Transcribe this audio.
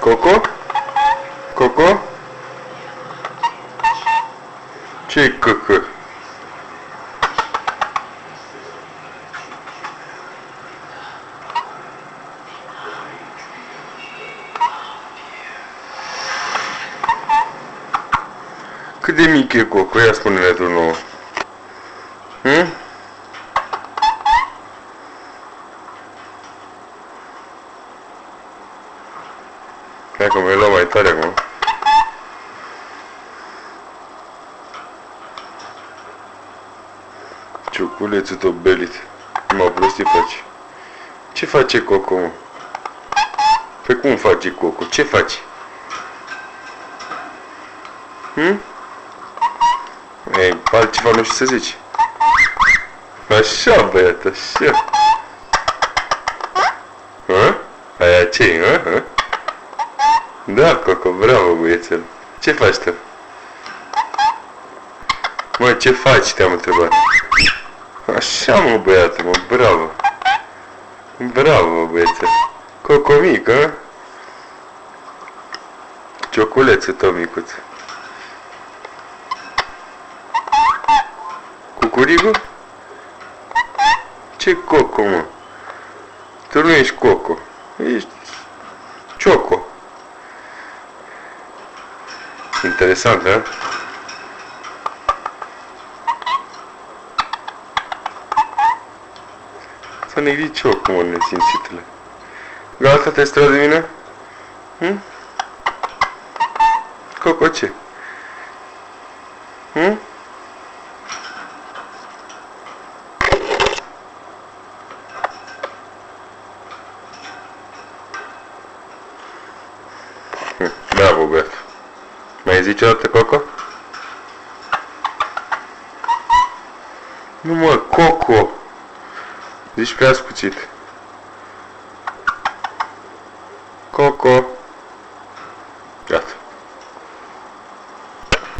Coco? Coco? Ce-i căcă? Cât de mic e Coco? Ia spune-ne tu nouă. Hai că mi-ai luat mai tare acum. Ciuculețul tău belit. M-a prostit faci. Ce face Coco, mă? Pe cum face Coco? Ce faci? Ei, altceva nu știu să zici. Așa, băiat, așa. Aia ce-i, Da, Coco, bravo, băiețel. Ce faci tu? Mă, ce faci, te-am întrebat. Așa, mă, băiatul, mă, bravo. Bravo, băiețel. Coco mic, Cioculețul tău micuț. Cucurigu? Ce Coco, mă? Tu nu ești Coco. Ești Cioco. Interesant, da? Să ne gândi Cioco, mă, nesimțitule. Gata, te-ai strat de mine? Coco, ce? Bravo, băiat. Mai zici o dată, Coco? Nu, mă, Coco. Zici prea scuțit. Coco.